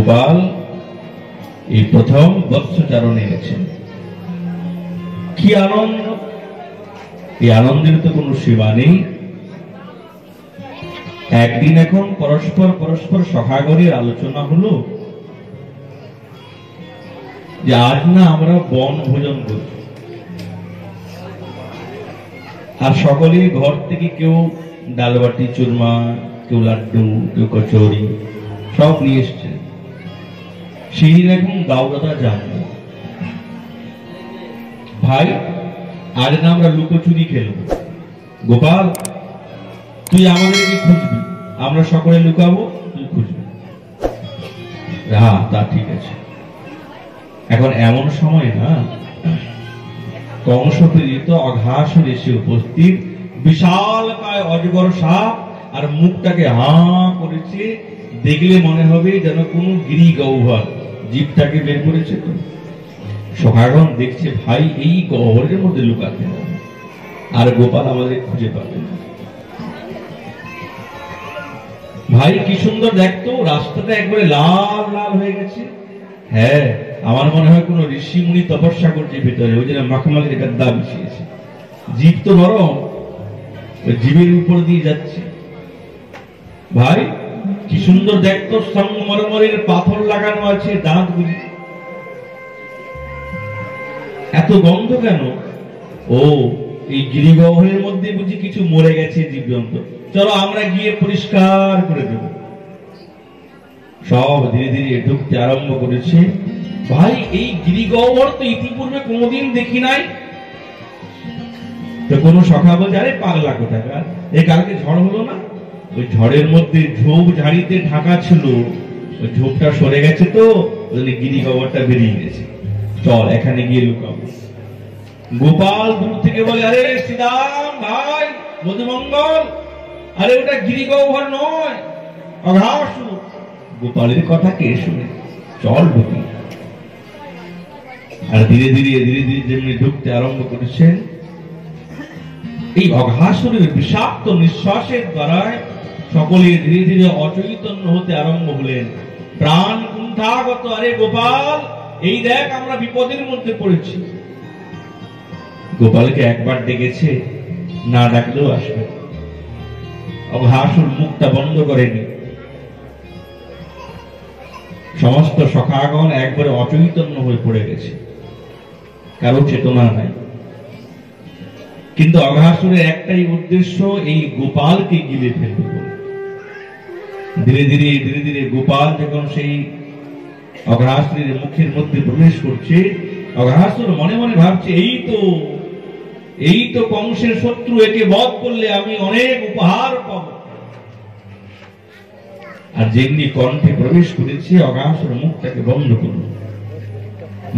গোপাল এই প্রথম বৎসচারণে গেছেন। কি আনন্দ! এই আনন্দের তো কোনো সীমা নেই। একদিন এখন পরস্পর সখাগরের আলোচনা হলো যে আজ না আমরা বন ভোজন করি, আর সকলে ঘর থেকে কেউ ডালবাটি চুরমা, কেউ লাড্ডু, কেউ কচুরি সব নিয়ে এসছে। সেই এখন দাউদাদা জানবো ভাই আজ না আমরা লুকোচুরি খেলবো। গোপাল তুই আমাদেরকে খুঁজবি, আমরা সকলে লুকাবো, তুই খুঁজবি। হ্যাঁ তা ঠিক আছে। এখন এমন সময় না, কংস প্রেরিত অঘাসুর এসে উপস্থিত, বিশাল কায় অজগর সাপ, আর মুখটাকে হাঁ করেছে, দেখলে মনে হবে যেন কোন গিরি গহ্বর জীবটাকে বের করেছে। তো সখাগণ দেখছে ভাই এই গহ্বরের মধ্যে লুকাতে হবে, আর গোপাল আমাদের খুঁজে পাবে না। ভাই কি সুন্দর দেখতো, রাস্তাটা একবারে লাল লাল হয়ে গেছে। হ্যাঁ আমার মনে হয় কোন ঋষি মুনি তপস্যা করছে ভিতরে, ওই জন্য মাখমাখের গাদ্দা বিছিয়েছে। জীব তো নরম, ওই জীবের উপর দিয়ে যাচ্ছে। ভাই কি সুন্দর দেখতো, সংগমরমরের পাথর লাগানো আছে দাঁতগুলি। এত গন্ধ কেন? ও এই গিরিগহ্বরের মধ্যে বুঝি কিছু মরে গেছে জীবজন্তু, চলো আমরা গিয়ে পরিষ্কার করে দেব। সব ধীরে ধীরে ঢুকতে আরম্ভ করেছে। ভাই এই গিরিগহ্বর তো ইতিপূর্বে কোনোদিন দেখি নাই। তো কোনো সখা বলছে আরে পাগলা কোথাকার, এই কালকে ঝড় হলো না, ওই ঝড়ের মধ্যে ঝোপ ঝাড়িতে ঢাকা ছিল, ওই ঝোপটা সরে গেছে, তো গিরিগহ্বরটা বেরিয়ে গেছে, চল এখানে গিয়ে লুকাবো। গোপাল দূর থেকে বলে আরে শ্রীরাম ভাই মধুমঙ্গল, আরে ওটা গিরিগহ্বর নয়, অঘাসুর। গোপালের কথা কে শুনে, চল ঢুকি। আর ধীরে ধীরে যেমনি ঢুকতে আরম্ভ করেছেন, এই অঘাসুরের বিষাক্ত নিঃশ্বাসের দ্বারা সকলে ধীরে ধীরে অচৈতন্য হতে আরম্ভ হলেন, প্রাণ কুণ্ঠাগত। আরে গোপাল এই দেখ আমরা বিপদের মধ্যে পড়েছি। গোপালকে একবার ডেকেছে, না ডাকলেও আসবে। অঘাসুর মুখটা বন্ধ করেনি। সমস্ত সখাগণ একবারে অচৈতন্য হয়ে পড়ে গেছে, কারো চেতনা নাই। কিন্তু অঘাসুরের একটাই উদ্দেশ্য, এই গোপালকে গিলে ফেলবে। ধীরে ধীরে গোপাল যখন সেই অঘাসুরের মুখের মধ্যে প্রবেশ করছে, অঘাসুর মনে মনে ভাবছে এই তো কংসের শত্রু, একে বধ করলে আমি অনেক উপহার পাব। আর যেমনি কণ্ঠে প্রবেশ করেছে, অঘাসুর মুখটাকে বন্ধ করল,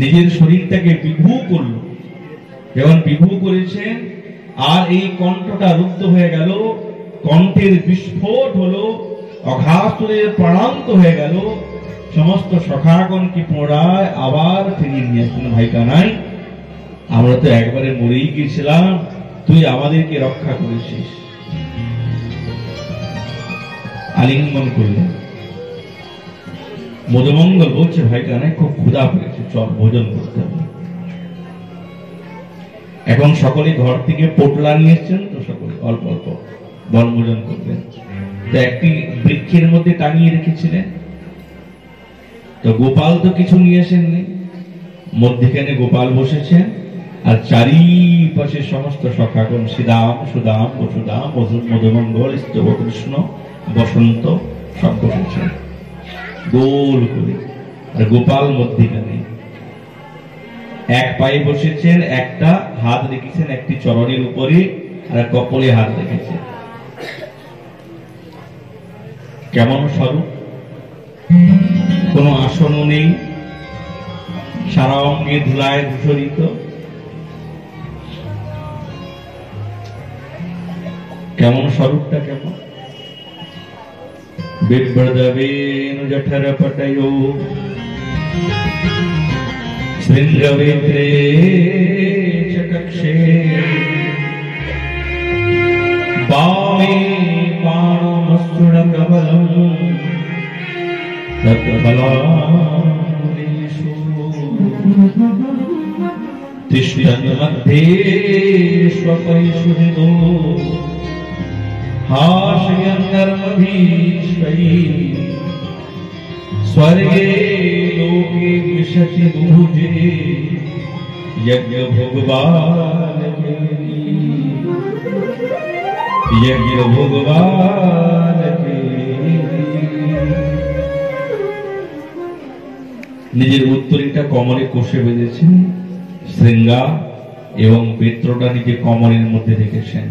নিজের শরীরটাকে বিভূ করল। যখন বিভূ করেছেন আর এই কণ্ঠটা রুদ্ধ হয়ে গেল, কণ্ঠের বিস্ফোট হলো, অঘাসুরের প্রাণান্ত হয়ে গেল। সমস্ত সখাগণকে পুনরায় আবার ফিরিয়ে নিয়ে আসলেন। ভাই কানাই, আমরা তো একবারে মরেই গিয়েছিলাম, তুই আমাদেরকে রক্ষা করেছিস। আলিঙ্গন করলেন। মধুমঙ্গল বলছে ভাই কানাই খুব ক্ষুধা পেয়েছে, চল ভোজন করতে হবে। এখন সকলে ঘর থেকে পোটলা নিয়ে এসছেন, তো সকলে অল্প অল্প বনভোজন করবেন। তো একটি বৃক্ষের মধ্যে টাঙিয়ে রেখেছিলেন। তো গোপাল তো কিছু নিয়ে আসেননি, মধ্যখানে গোপাল বসেছেন, আর চারিপাশে সমস্ত সখাগণ শ্রীরাম সুদাম বসুদাম মধুমঙ্গল স্তব কৃষ্ণ বসন্ত সব বসেছেন গোল করে, আর গোপাল মধ্যখানে এক পায়ে বসেছেন, একটা হাত রেখেছেন একটি চরণের উপরে, আর কপালে হাত রেখেছেন। কেমন স্বরূপ, কোনো আসনও নেই, সারা অঙ্গে ধুলায় ধূসরিত। কেমন স্বরূপটা, কেমন বিভ্রদবেন জঠর পটয়ো শৃঙ্গবেত্রে চক্ষে বামে পাণমস্তুণ কমলম तत्फलानीषु तिष्ठन् मध्ये स्वपरिशुद्धो हाशयन् कर्मभीष्वैः स्वर्गे लोके विशति बुभुजे यज्ञ भोगवान নিজের উত্তরীটা কমরে কষে বেঁধেছেন, শৃঙ্গা এবং বেত্রটা নিজের কমরের মধ্যে রেখেছেন।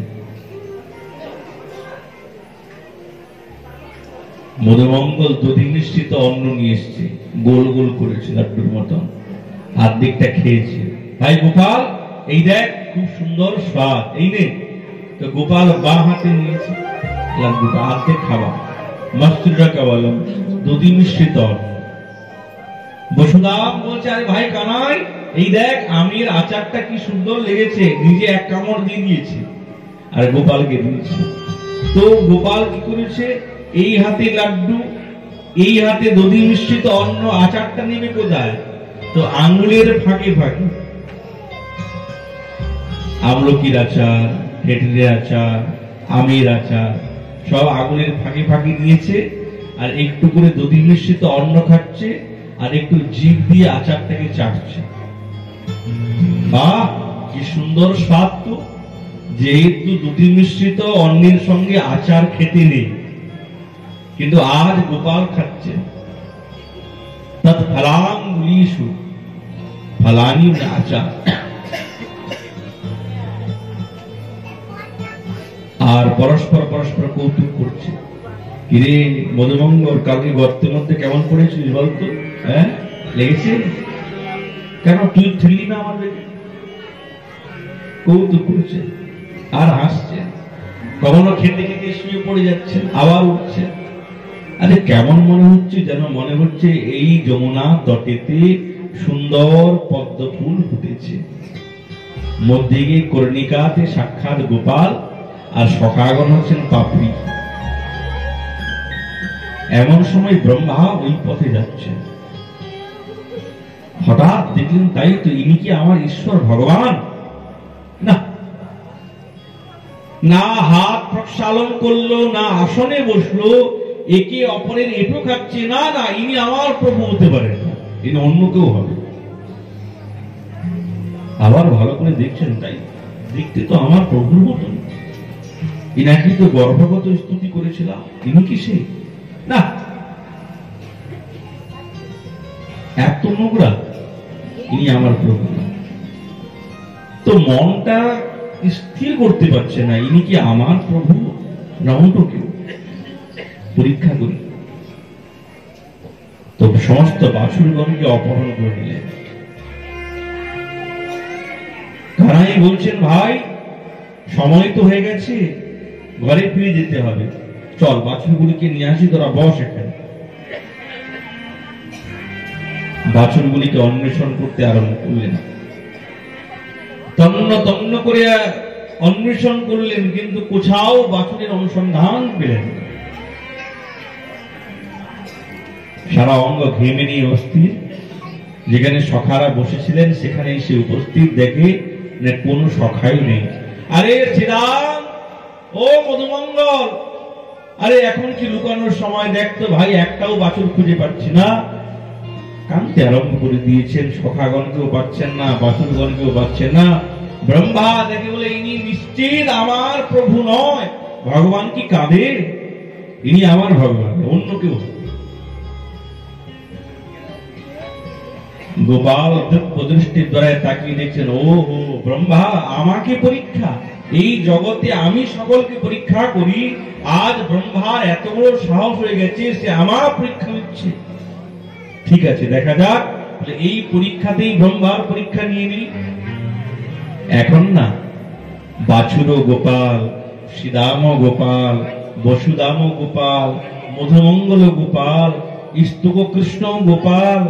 মধুমঙ্গল দধি মিশ্রিত অন্ন নিয়ে এসছে, গোল গোল করেছে লাড্ডুর মতন, আর্ধেকটা খেয়েছে। ভাই গোপাল, এই দেখ খুব সুন্দর স্বাদ, এই নে। তো গোপাল বা হাতে নিয়েছে লাড্ডুটা, আর্ধেক খাওয়া। মাস্টাররা খাওয়ালাম দধি মিশ্রিত অন্ন। বসুদাম বলছে, আরে ভাই কানাই, এই দেখ আমের আচারটা কি সুন্দর লেগেছে, নিজে এক কামড় দিয়ে দিয়েছে আর গোপালকে দিয়েছে। তো গোপাল কি করেছে, এই হাতে লাড্ডু, এই হাতে দধি মিশ্রিত অন্ন, আচারটা নেবে কোথায়? তো আঙুলের ফাঁকে ফাঁকে আমলকির আচার, হেঁটড়ের আচার, আমের আচার সব আঙুলের ফাঁকে ফাঁকে দিয়েছে, আর একটু করে দধি মিশ্রিত অন্ন খাচ্ছে, আর একটু জিভ দিয়ে আচারটাকে চাটছে। বাহ, কি সুন্দর স্বাদ! তো যেহেতু দধি মিশ্রিত অন্নের সঙ্গে আচার খেতে নেই, কিন্তু আজ গোপাল খাচ্ছে। তৎফলানীষু, ফলানি আচার। আর পরস্পর পরস্পর কৌতুক করছে, কিরে মধুমঙ্গল, কালকে গর্তের মধ্যে কেমন পড়েছিস বলতো? হ্যাঁ, লেগেছে কেন? তুই ঠেললি না আমার বেগে? কৌতুক করছে আর হাসছে। কখনো খেতে খেতে শুয়ে পড়ে যাচ্ছেন, আবার উঠছেন। আরে কেমন মনে হচ্ছে, যেন মনে হচ্ছে এই যমুনা তটেতে সুন্দর পদ্ম ফুল ফুটেছে, মধ্যে গিয়ে কর্ণিকাতে সাক্ষাৎ গোপাল, আর সখাগণ হচ্ছেন পাপড়ি। এমন সময় ব্রহ্মা ওই পথে যাচ্ছেন, হঠাৎ দেখলেন, তাই তো, ইনি কি আমার ঈশ্বর ভগবান? না, না হাত প্রক্ষালন করলো, না আসনে বসলো, একে অপরের এঁটো খাচ্ছে, না না, ইনি আমার প্রভু হতে পারেন না, ইনি অন্য কেউ হবে। আবার ভালো করে দেখছেন, তাই দেখতে তো আমার প্রভুর মতন। ইনাকি তো গর্ভগত স্তুতি করেছিলাম, ইনি কি সে? না, এত নোংরা, ইনি আমার প্রভু না। তো মনটা স্থির করতে পারছে না, ইনি কি আমার প্রভু না অন্য কেউ? পরীক্ষা করি। তো সমস্ত বাছুরগণকে অপহরণ করে নিলেন। কানাই বলছেন, ভাই সময় তো হয়ে গেছে, ঘরে ফিরে যেতে হবে, চল বাছুরগুলিকে নিয়ে আসি, তোরা বস এখানে। বাছুরগুলিকে অন্বেষণ করতে আরম্ভ করলেন, তন্ন তন্ন করে অন্বেষণ করলেন, কিন্তু কোথাও বাছুরের অনুসন্ধান পেলেন। সারা অঙ্গ ঘেমে নিয়ে অস্থির, যেখানে সখারা বসেছিলেন সেখানে এসে উপস্থিত, দেখে কোন সখাই নেই। আরে শ্রীরাম, ও মধুমঙ্গল, আরে এখন কি লুকানোর সময়? দেখতো ভাই, একটাও বাছুর খুঁজে পাচ্ছি না। কাঁদতে আরম্ভ করে দিয়েছেন, সখাগণকেও পাচ্ছেন না, বাছুরগণকেও পাচ্ছেন না। ব্রহ্মা দেখে বলে, ইনি নিশ্চিত আমার প্রভু নয়। ভগবান কি কাঁদে? ইনি আমার ভগবান, অন্য কেউ। গোপাল দৃষ্টির দ্বারা তাকিয়ে দেখছেন, ও হো ব্রহ্মা, আমাকে পরীক্ষা? এই জগতে আমি সকলকে পরীক্ষা করি, আজ ব্রহ্মার এত বড় সাহস হয়ে গেছে, সে আমার পরীক্ষা নিচ্ছে। ঠিক আছে, দেখা যাক। এই পরীক্ষাতেই ব্রহ্মার পরীক্ষা নিয়ে নিই। এখন না, বাছুর গোপাল, শ্রীদাম গোপাল, বসুদাম গোপাল, মধুমঙ্গল গোপাল, স্তব কৃষ্ণ গোপাল,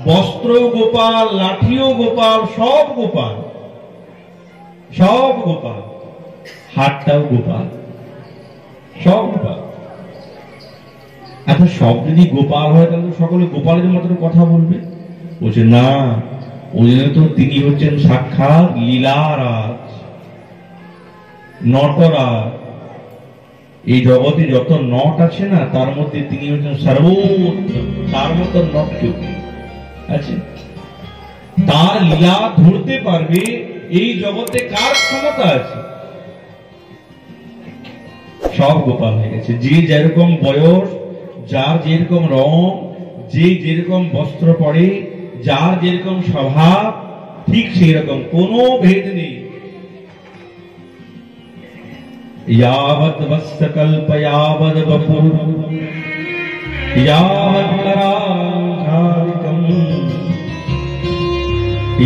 বস্ত্র গোপাল, লাঠিও গোপাল, সব গোপাল, সব গোপাল, হাতটাও গোপাল, সব গোপাল। আচ্ছা সব যদি গোপাল হয় তাহলে সকলে গোপালের মতন কথা বলবে? বলছে না, ওই জন্য তো তিনি হচ্ছেন সাক্ষাৎ লীলারাজ, নটরাজ। এই জগতে যত নট আছে না, তার মধ্যে তিনি হচ্ছেন সর্বোত্তম, তার মতো নট কেউ নেই। আচ্ছা, তার লীলা ধরতে পারবে এই জগতে কার ক্ষমতা আছে? সব গোপাল হয়ে গেছে। যে যেরকম বয়স, যার যেরকম রং, যে যেরকম বস্ত্র পরে, যার যেরকম স্বভাব, ঠিক সেই রকম, কোনো ভেদ নেই। यावत् वत्सकल्प यावद् वपुः यावत् कराघादिकम्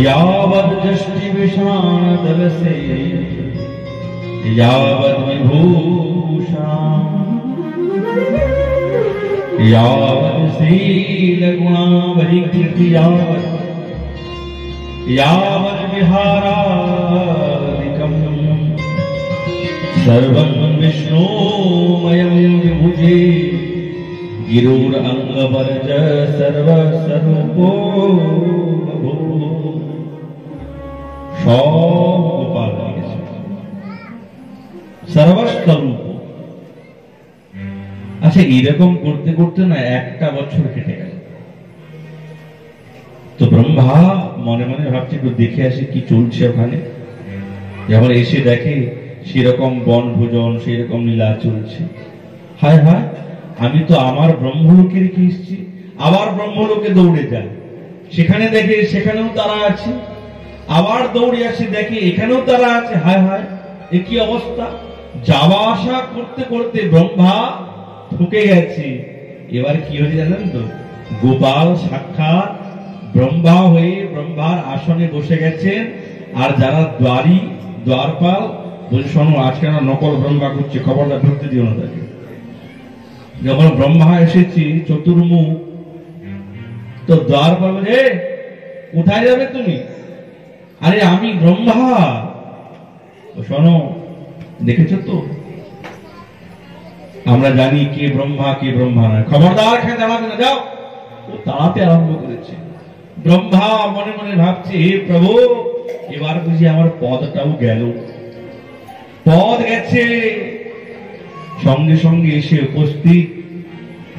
यावद् जष्टिविषाणदलसे यावद् विभूषाम् यावद् शीलगुणावलिकीर्ति यावद् विहारादिकम् सर्वं विष्णुमयं विभुजे गिरोरंगवर्ज सर्वस्वरूपो সব গোপাল হয়ে গেছে, সর্বস্বরূপ। আচ্ছা, এরকম করতে করতে না একটা বছর কেটে গেল। তো ব্রহ্মা মনে মনে ভাবছে একটু দেখে আসে কি চলছে ওখানে। যখন এসে দেখে সেরকম বনভোজন, সেরকম লীলা চলছে, হায় হায়, আমি তো আমার ব্রহ্মলোকে রেখে এসেছি। আবার ব্রহ্মলোকে দৌড়ে যায়, সেখানে দেখে সেখানেও তারা আছে। আবার দৌড়ে আসে, দেখে এখানেও তারা আছে। হায় হায়, এ কি অবস্থা! যাওয়া আসা করতে করতে ব্রহ্মা ঠকে গেছে। এবার কি হয়েছে জানেন তো? গোপাল সাক্ষাৎ ব্রহ্মা হয়ে ব্রহ্মার আসনে বসে গেছেন। আর যারা দ্বারপাল বলছে, শোনো, আজকে আমরা নকল ব্রহ্মা করছি, খবরদার ঢুকতে দিও না তাকে। যখন ব্রহ্মা এসেছি চতুর্মুখ, তো দ্বারপাল বলে, কোথায় যাবে তুমি? আরে আমি ব্রহ্মা। শোনো, দেখেছো তো, আমরা জানি কে ব্রহ্মা কে ব্রহ্মা নয়, খবরদার এখানে দাঁড়াবে না, যাও। ও তাড়াতে আরম্ভ করেছে। ব্রহ্মা মনে মনে ভাবছে, হে প্রভু, এবার বুঝি আমার পদটাও গেল। পদ গেছে। সঙ্গে সঙ্গে এসে উপস্থিত,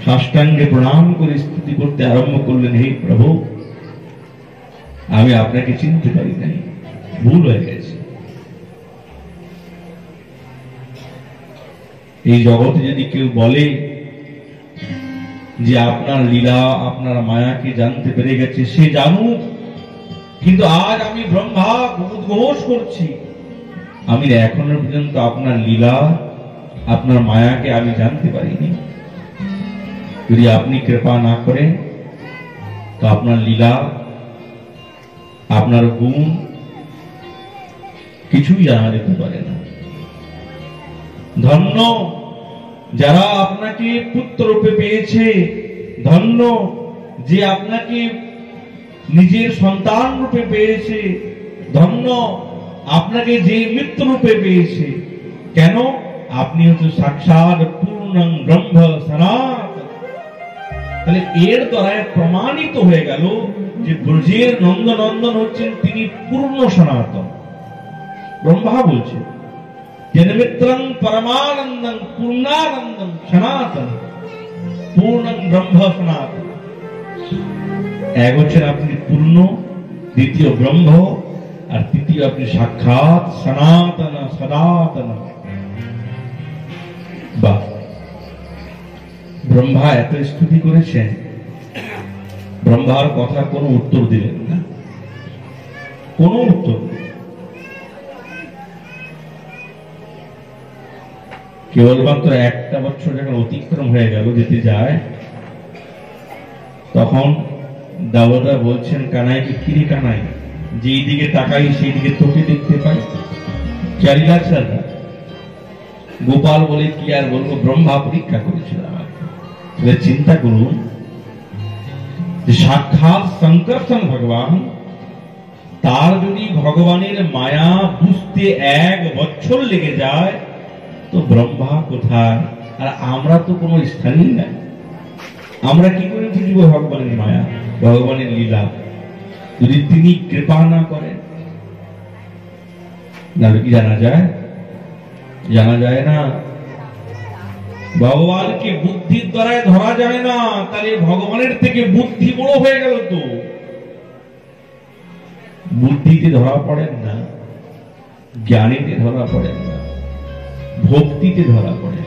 সাষ্টাঙ্গে প্রণাম করে স্তুতি করতে আরম্ভ করলেন, হে প্রভু, আমি আপনাকে চিনতে পারি নাই, ভুল হয়ে গেছে। এই জগতে যদি কেউ বলে যে আপনার লীলা, আপনার মায়াকে জানতে পেরে গেছে, সে জানুক, কিন্তু আজ আমি ব্রহ্মা উদ্ঘোষ করছি, আমি এখনো পর্যন্ত আপনার লীলা, আপনার মায়াকে আমি জানতে পারিনি। যদি আপনি কৃপা না করেন, তো আপনার লীলা, আপনার গুণ কিছুই জানা যেতে পারে না। ধন্য যারা আপনাকে পুত্র রূপে পেয়েছে, ধন্য যে আপনাকে নিজের সন্তান রূপে পেয়েছে, ধন্য আপনাকে যে মৃত্যু রূপে পেয়েছে। কেন? আপনি হচ্ছে সাক্ষাৎ পূর্ণং ব্রহ্ম সনাতন। তাহলে এর দ্বারা প্রমাণিত হয়ে গেল যে ব্রজের নন্দনন্দন হচ্ছেন তিনি পূর্ণ সনাতন। ব্রহ্মা বলছে, জনমিত্রং পরমানন্দং পূর্ণানন্দং সনাতন, পূর্ণং ব্রহ্ম সনাতন। এক হচ্ছেন আপনি পূর্ণ, দ্বিতীয় ব্রহ্ম, আর তৃতীয় আপনি সাক্ষাৎ সনাতন সনাতন। বাহ! ব্রহ্মা এত স্তুতি করেছেন, ব্রহ্মার কথা কোনো উত্তর দিলেন না, কোনো উত্তর। কেবলমাত্র একটা বছর যখন অতিক্রম হয়ে গেল, যেতে যায়, তখন দাওদা বলছেন কানাইকে, কিরে কানাই, যেই দিকে তাকাই সেই দিকে তোকে দেখতে পাই, চারি লাখ সাদা। গোপাল বলে, কি আর বলবো, ব্রহ্মা পরীক্ষা করেছিল আমাকে। চিন্তা করুন যে সাক্ষাৎ সংকর্ষণ ভগবান, তার যদি ভগবানের মায়া বুঝতে 1 বছর লেগে যায়, তো ব্রহ্মা কোথায়? আর আমরা তো কোনো স্থানই নাই। আমরা কি করে বুঝবো ভগবানের মায়া, ভগবানের লীলা, যদি তিনি কৃপা না করেন? নাহলে কি জানা যায়? জানা যায় না। ভগবানকে বুদ্ধির দ্বারা ধরা যায় না, তাহলে ভগবানের থেকে বুদ্ধি বড় হয়ে গেল। তো বুদ্ধিতে ধরা পড়েন না, জ্ঞানীতে ধরা পড়েন না, ভক্তিতে ধরা পড়েন।